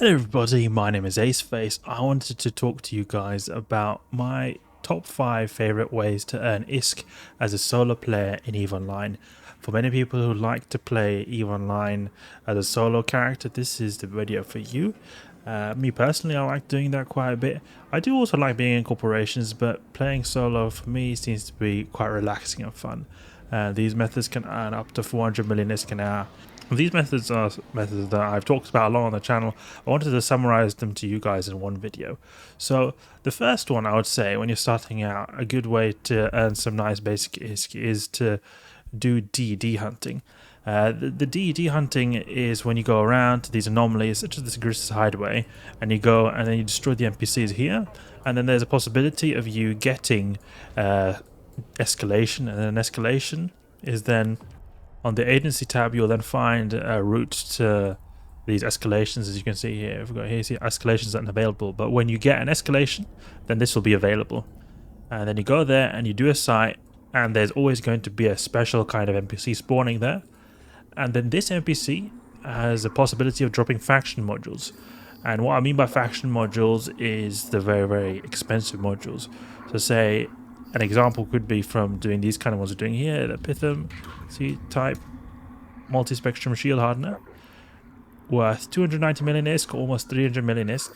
Hello everybody, my name is Aceface. I wanted to talk to you guys about my top 5 favourite ways to earn ISK as a solo player in EVE Online. For many people who like to play EVE Online as a solo character, this is the video for you. Me personally, I like doing that quite a bit. I do also like being in corporations, but playing solo for me seems to be quite relaxing and fun. These methods can earn up to 400 million ISK an hour. These methods are methods that I've talked about a lot on the channel. I wanted to summarize them to you guys in one video. So the first one, I would say, when you're starting out, a good way to earn some nice basic ISK is to do DD hunting. The DD hunting is when you go around to these anomalies, such as this Gris's Hideaway, and you go and then you destroy the NPCs here, and then there's a possibility of you getting escalation, and an escalation is then on the agency tab. You'll then find a route to these escalations, as you can see here. If we go here, see escalations aren't available, but when you get an escalation, then this will be available. And then you go there and you do a site, and there's always going to be a special kind of NPC spawning there. And then this NPC has a possibility of dropping faction modules. And what I mean by faction modules is the very, very expensive modules. So say an example could be from doing these kind of ones we're doing here, the Pitham C-type multi-spectrum shield hardener, worth 290 million ISK, almost 300 million ISK.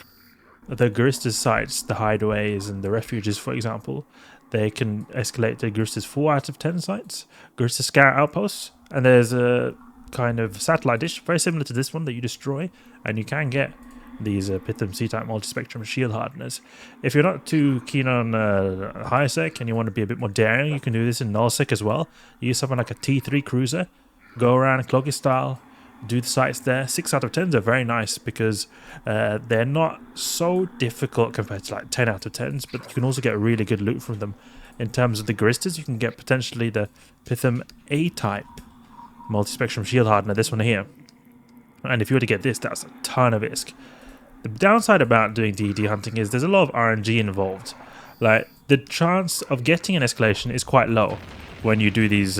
The Garista's sites, the hideaways and the refuges, for example, they can escalate to Garista's 4 out of 10 sites, Garista scout outposts, and there's a kind of satellite dish, very similar to this one, that you destroy, and you can get these Pitham C-type multi-spectrum shield hardeners. If you're not too keen on ISK and you want to be a bit more daring, you can do this in Nullsec as well. You use something like a T3 cruiser, go around Cloaking style, do the sites there. 6 out of 10s are very nice because they're not so difficult compared to like 10 out of 10s, but you can also get really good loot from them. In terms of the Garistas, you can get potentially the Pitham A-type multi-spectrum shield hardener, this one here. And if you were to get this, that's a ton of ISK. The downside about doing DD hunting is there's a lot of RNG involved. Like, the chance of getting an escalation is quite low when you do these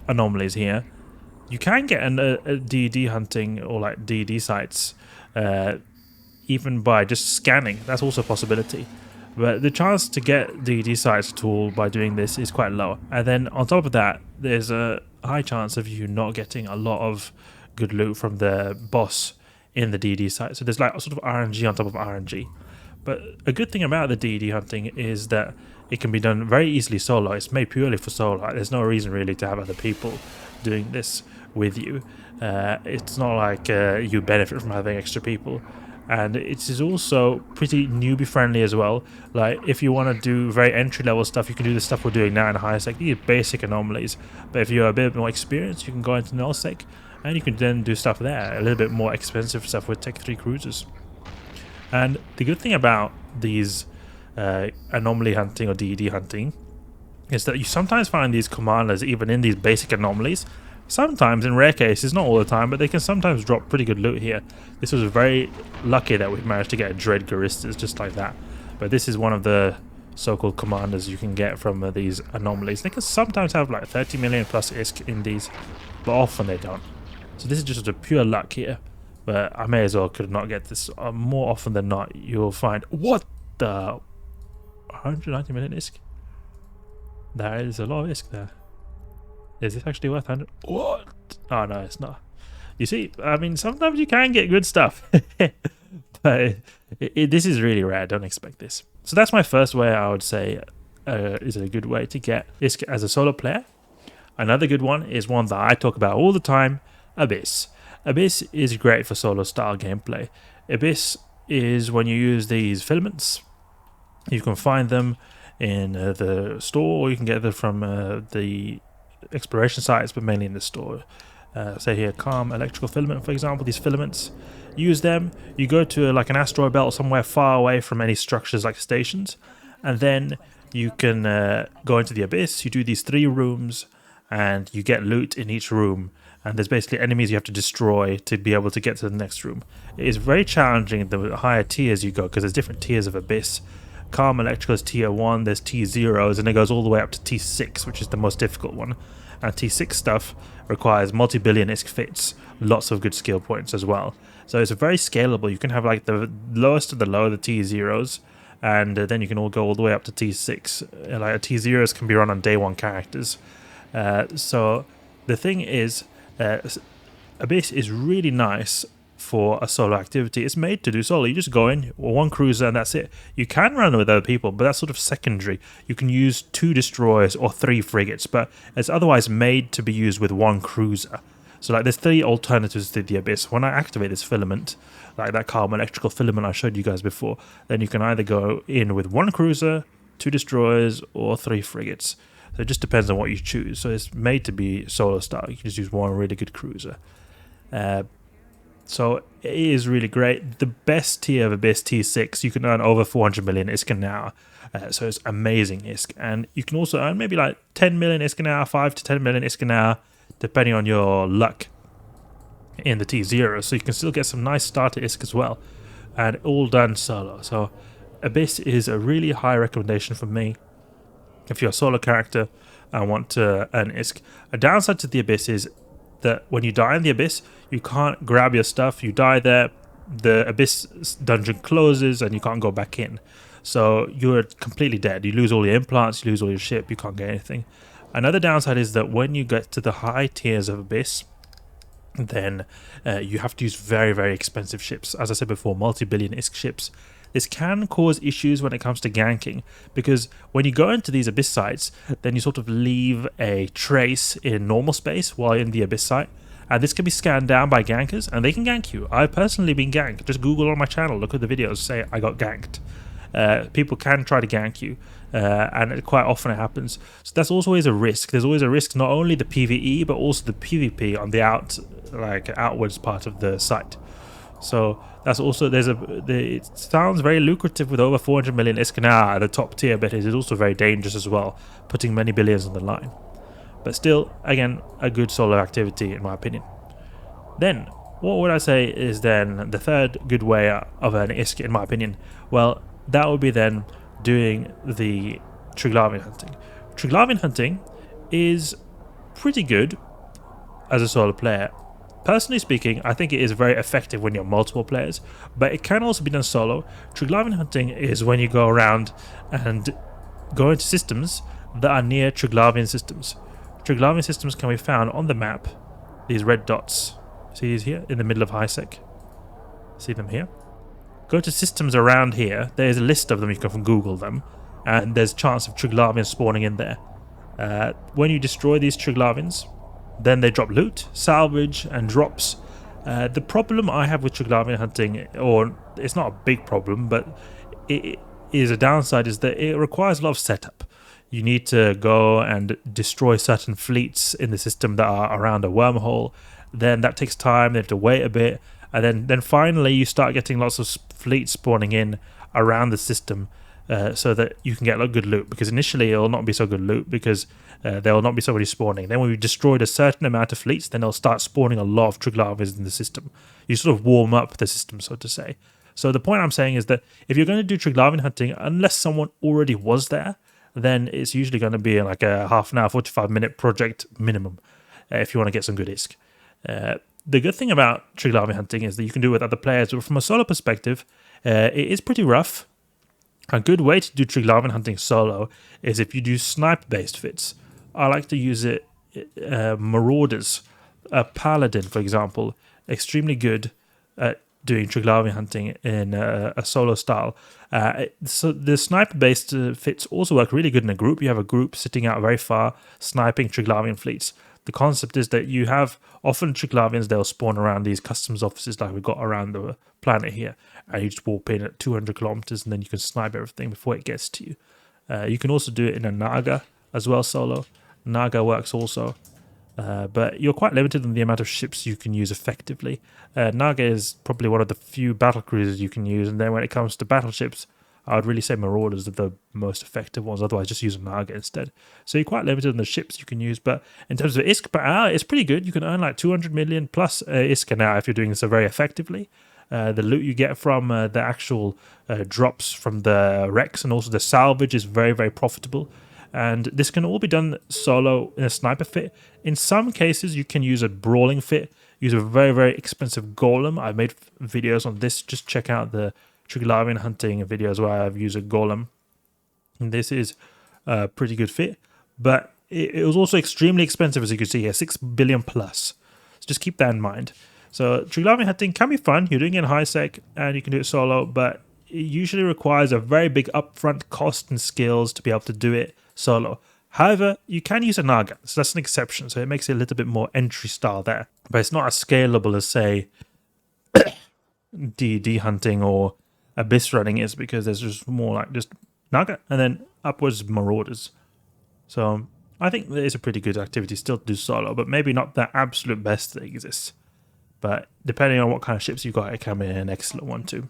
anomalies here. You can get a DD hunting or like DD sites even by just scanning. That's also a possibility. But the chance to get DD sites at all by doing this is quite low. And then on top of that, there's a high chance of you not getting a lot of good loot from the boss in the DD site. So there's like a sort of RNG on top of RNG. But a good thing about the DD hunting is that it can be done very easily solo. It's made purely for solo. There's no reason really to have other people doing this with you. It's not like you benefit from having extra people. And it is also pretty newbie friendly as well. Like, if you want to do very entry level stuff, you can do the stuff we're doing now in ISK. These basic anomalies. But if you're a bit more experienced, you can go into Nullsec, and you can then do stuff there, a little bit more expensive stuff with Tech 3 cruisers. And the good thing about these anomaly hunting or DD hunting is that you sometimes find these commanders even in these basic anomalies. Sometimes, in rare cases, not all the time, but they can sometimes drop pretty good loot here. This was very lucky that we managed to get a Dread Garistas just like that. But this is one of the so-called commanders you can get from these anomalies. They can sometimes have like 30 million plus ISK in these, but often they don't. So this is just a pure luck here, but I may as well could not get this. More often than not, you'll find... What the... 190 million ISK? There is a lot of ISK there. Is this actually worth 100? What? Oh no, it's not. You see, I mean, sometimes you can get good stuff. But this is really rare. Don't expect this. So that's my first way I would say is a good way to get ISK as a solo player. Another good one is one that I talk about all the time, Abyss. Abyss is great for solo style gameplay. Abyss is when you use these filaments. You can find them in the store, or you can get them from the exploration sites, but mainly in the store. Say here, calm electrical filament, for example. These filaments, use them. You go to like an asteroid belt somewhere far away from any structures like stations, and then you can go into the Abyss. You do these 3 rooms, and you get loot in each room. And there's basically enemies you have to destroy to be able to get to the next room. It is very challenging the higher tiers you go, because there's different tiers of Abyss. Calm Electrical is tier 1, there's T0s, and it goes all the way up to T6, which is the most difficult one. and T6 stuff requires multi-billion ISK fits, lots of good skill points as well. So it's very scalable. You can have like the lowest of the low, the T0s, and then you can all go all the way up to T6. Like T0s can be run on day 1 characters. So the thing is, Abyss is really nice for a solo activity. It's made to do solo. You just go in, 1 cruiser, and that's it. You can run with other people, but that's sort of secondary. You can use 2 destroyers or 3 frigates, but it's otherwise made to be used with 1 cruiser. So like there's 3 alternatives to the Abyss. When I activate this filament, like that carbon electrical filament I showed you guys before, then you can either go in with 1 cruiser, 2 destroyers, or 3 frigates. So it just depends on what you choose. So it's made to be solo style. You can just use 1 really good cruiser. So it is really great. The best tier of Abyss, T6, you can earn over 400 million ISK an hour. So it's amazing ISK. And you can also earn maybe like 10 million ISK an hour, 5 to 10 million ISK an hour, depending on your luck in the T0. So you can still get some nice starter ISK as well. And all done solo. So Abyss is a really high recommendation for me if you're a solo character and want to earn ISK. A downside to the Abyss is that when you die in the Abyss, you can't grab your stuff. You die there, the Abyss dungeon closes and you can't go back in. So you're completely dead. You lose all your implants, you lose all your ship, you can't get anything. Another downside is that when you get to the high tiers of Abyss, then you have to use very, very expensive ships. As I said before, multi-billion ISK ships. This can cause issues when it comes to ganking, because when you go into these Abyss sites, then you sort of leave a trace in normal space while in the Abyss site, and this can be scanned down by gankers, and they can gank you. I've personally been ganked. Just Google on my channel, look at the videos, say I got ganked. People can try to gank you, and quite often it happens. So that's always a risk. There's always a risk, not only the PvE, but also the PvP on the outwards part of the site. So that's also, it sounds very lucrative with over 400 million ISK an hour at the top tier, but it is also very dangerous as well, putting many billions on the line. But still, again, a good solo activity in my opinion. Then, what would I say is then the third good way of an ISK in my opinion? Well, that would be then doing the Triglavian hunting. Triglavian hunting is pretty good as a solo player. Personally speaking, I think it is very effective when you're multiple players, but it can also be done solo. Triglavian hunting is when you go around and go into systems that are near Triglavian systems. Triglavian systems can be found on the map, these red dots. See these here in the middle of ISK? See them here? Go to systems around here. There's a list of them, you can Google them, and there's a chance of Triglavians spawning in there. When you destroy these Triglavians, then they drop loot, salvage, and drops. The problem I have with Triglavian hunting, or it's not a big problem, but it is a downside, is that it requires a lot of setup. You need to go and destroy certain fleets in the system that are around a wormhole. Then that takes time, they have to wait a bit, and then finally you start getting lots of fleets spawning in around the system, so that you can get a good loot, because initially it will not be so good loot because there will not be somebody spawning. Then when we've destroyed a certain amount of fleets, then they'll start spawning a lot of Triglavians in the system. You sort of warm up the system, so to say. So the point I'm saying is that if you're going to do Triglavian hunting, unless someone already was there, then it's usually going to be like a half an hour, 45-minute project minimum if you want to get some good ISK. The good thing about Triglavian hunting is that you can do it with other players, but from a solo perspective, it is pretty rough. A good way to do Triglavian hunting solo is if you do sniper-based fits. I like to use it, Marauders, a Paladin, for example, extremely good at doing Triglavian hunting in a solo style. So the sniper-based fits also work really good in a group. You have a group sitting out very far, sniping Triglavian fleets. The concept is that you have often Triglavians, they'll spawn around these customs offices like we've got around the planet here, and you just warp in at 200 kilometers and then you can snipe everything before it gets to you. You can also do it in a Naga as well, solo. Naga works also, but you're quite limited in the amount of ships you can use effectively. Naga is probably one of the few battle cruisers you can use, and then when it comes to battleships, I would really say Marauders are the most effective ones, otherwise just use a Naga instead. So you're quite limited in the ships you can use, but in terms of ISK per hour, it's pretty good. You can earn like 200 million plus ISK an hour if you're doing this very effectively. The loot you get from the actual drops from the wrecks and also the salvage is very, very profitable. And this can all be done solo in a sniper fit. In some cases, you can use a brawling fit, use a very, very expensive golem. I've made videos on this. Just check out the Triglavian hunting videos where I've used a golem. And this is a pretty good fit, but it was also extremely expensive, as you can see here, 6 billion plus. So just keep that in mind. So Triglavian hunting can be fun. You're doing it in high sec and you can do it solo, but it usually requires a very big upfront cost and skills to be able to do it solo. However, you can use a Naga, so that's an exception, so it makes it a little bit more entry style there. But it's not as scalable as, say, D&D hunting or Abyss running is, because there's just more like just Naga and then upwards Marauders. So I think it's a pretty good activity still to do solo, but maybe not the absolute best that exists. But depending on what kind of ships you've got, it can be an excellent one too.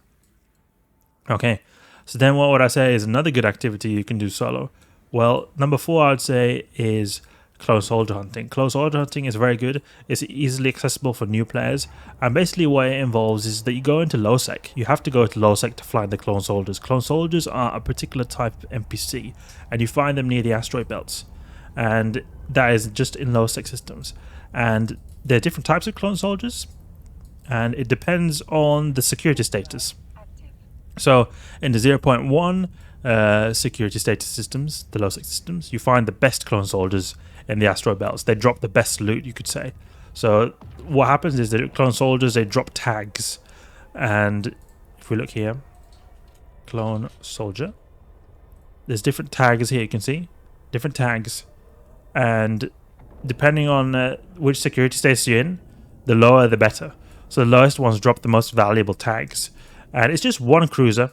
Okay, so then what would I say is another good activity you can do solo? Well, number 4 I would say is clone soldier hunting. Clone soldier hunting is very good. It's easily accessible for new players, and basically what it involves is that you go into low sec. You have to go into low sec to find the clone soldiers. Clone soldiers are a particular type of NPC, and you find them near the asteroid belts, and that is just in low sec systems. And there are different types of clone soldiers, and it depends on the security status. So in the 0.1 security status systems, the low sec systems, you find the best clone soldiers in the asteroid belts. They drop the best loot, you could say. So what happens is that clone soldiers, they drop tags. And if we look here, clone soldier, there's different tags here, you can see. Different tags. And depending on which security status you're in, the lower the better. So the lowest ones drop the most valuable tags. And it's just one cruiser.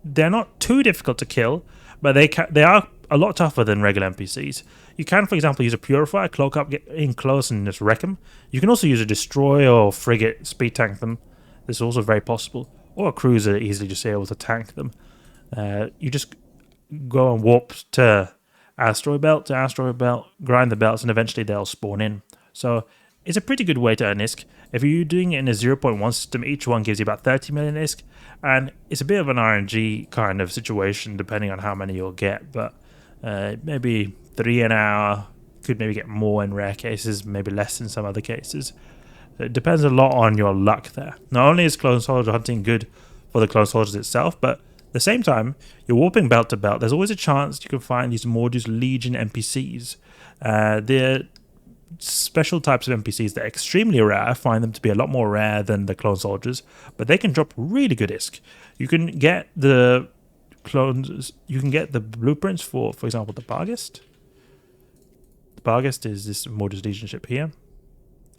They're not too difficult to kill, but they are a lot tougher than regular NPCs. You can, for example, use a Purifier, cloak up, get in close and just wreck them. You can also use a destroyer or frigate, speed tank them. This is also very possible. Or a cruiser, easily just able to tank them. You just go and warp to asteroid belt, grind the belts, and eventually they'll spawn in. So it's a pretty good way to earn ISK. If you're doing it in a 0.1 system, each one gives you about 30 million ISK, and it's a bit of an RNG kind of situation depending on how many you'll get, but maybe 3 an hour, could maybe get more in rare cases, maybe less in some other cases. So it depends a lot on your luck there. Not only is clone soldier hunting good for the clone soldiers itself, but at the same time, you're warping belt to belt. There's always a chance you can find these Mordus Legion NPCs. They're special types of NPCs that are extremely rare. I find them to be a lot more rare than the clone soldiers, but they can drop really good ISK. You can get the clones, you can get the blueprints for example, the Ballistic. The Ballistic is this Mordus Legion ship here.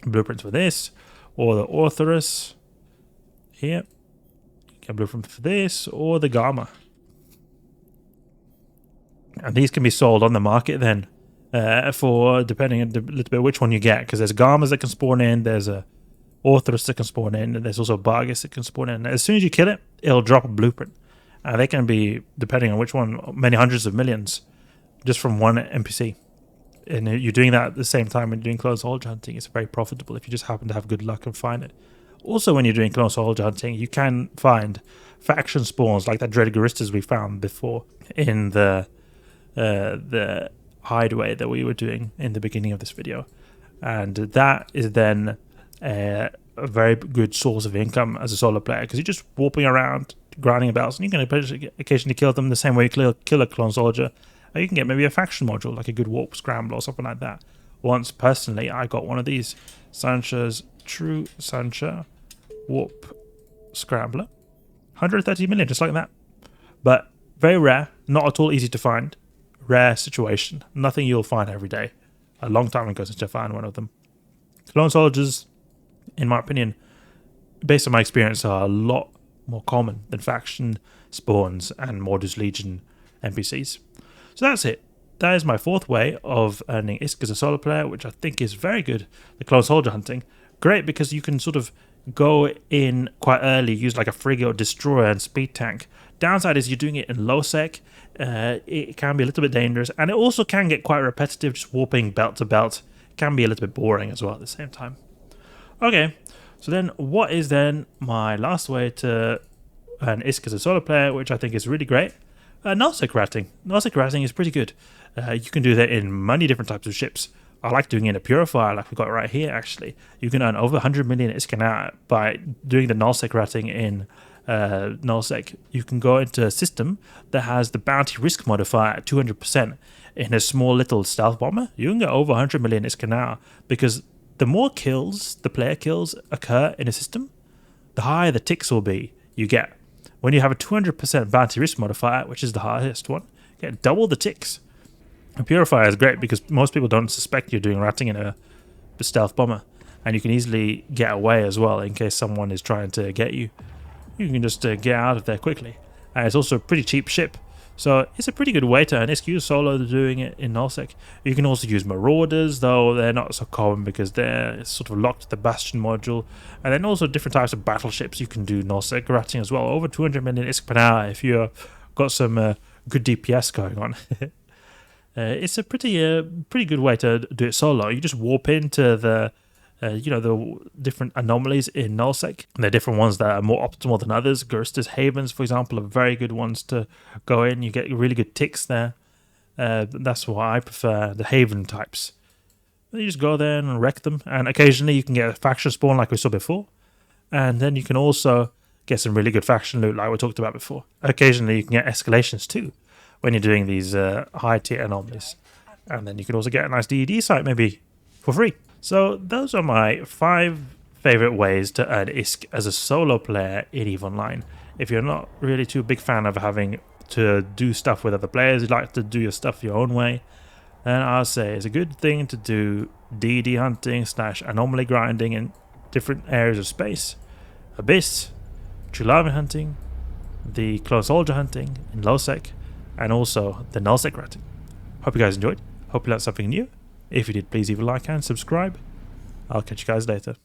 Blueprints for this, or the Orthoris here. You get a blueprint for this, or the Gamma. And these can be sold on the market then. For depending on a little bit which one you get, because there's Gammas that can spawn in, there's a Orthoris that can spawn in, and there's also a Bargus that can spawn in. As soon as you kill it, it'll drop a blueprint. They can be, depending on which one, many hundreds of millions just from one NPC. And you're doing that at the same time when you're doing clone soldier hunting. It's very profitable if you just happen to have good luck and find it. Also, when you're doing clone soldier hunting, you can find faction spawns like that Dread Garistas we found before in the hideaway that we were doing in the beginning of this video, and that is then a very good source of income as a solo player, because you're just warping around, grinding belts, and you can occasionally kill them the same way you kill a clone soldier. Or you can get maybe a faction module, like a good warp scramble or something like that. Once, personally, I got one of these Sancha's True Sancha Warp Scrambler. 130 million, just like that. But very rare, not at all easy to find. Rare situation. Nothing you'll find every day. A long time ago since I found one of them. Clone soldiers, in my opinion, based on my experience, are a lot more common than faction spawns and Mordus Legion NPCs. So that's it. That is my 4th way of earning ISK as a solo player, which I think is very good. The clone soldier hunting. Great because you can sort of go in quite early, use like a frigate or destroyer and speed tank. Downside is you're doing it in low sec. It can be a little bit dangerous, and it also can get quite repetitive, just warping belt to belt. It can be a little bit boring as well at the same time. Okay, so then what is then my last way to earn ISK as a solo player, which I think is really great? Nullsec ratting. Nullsec ratting is pretty good. You can do that in many different types of ships. I like doing it in a Purifier like we've got right here actually. You can earn over 100 million ISK an hour by doing the Nullsec ratting in Nullsec. You can go into a system that has the bounty risk modifier at 200% in a small little stealth bomber. You can get over 100 million ISK an hour because the more kills, the player kills occur in a system, the higher the ticks will be you get. When you have a 200% bounty risk modifier, which is the highest one, you get double the ticks. A Purifier is great because most people don't suspect you're doing ratting in a stealth bomber, and you can easily get away as well in case someone is trying to get you. You can just get out of there quickly. And it's also a pretty cheap ship, so it's a pretty good way to earn ISK solo doing it in Nullsec. You can also use Marauders, though they're not so common because they're sort of locked to the Bastion module. And then also different types of battleships you can do Nullsec ratting as well. Over 200 million ISK per hour if you've got some good DPS going on. It's a pretty good way to do it solo. You just warp into the the different anomalies in Nullsec. There are different ones that are more optimal than others. Gurista's Havens, for example, are very good ones to go in. You get really good ticks there. That's why I prefer the Haven types. You just go there and wreck them, and occasionally you can get a faction spawn like we saw before, and then you can also get some really good faction loot like we talked about before. Occasionally you can get escalations too when you're doing these high tier anomalies, and then you can also get a nice DED site maybe for free. So those are my 5 favorite ways to earn ISK as a solo player in EVE Online. If you're not really too big fan of having to do stuff with other players, you like to do your stuff your own way, then I'll say it's a good thing to do DD hunting / anomaly grinding in different areas of space, Abyss, Triglavian hunting, the clone soldier hunting in Nullsec, and also the Nullsec ratting. Hope you guys enjoyed. Hope you learned something new. If you did, please leave a like and subscribe. I'll catch you guys later.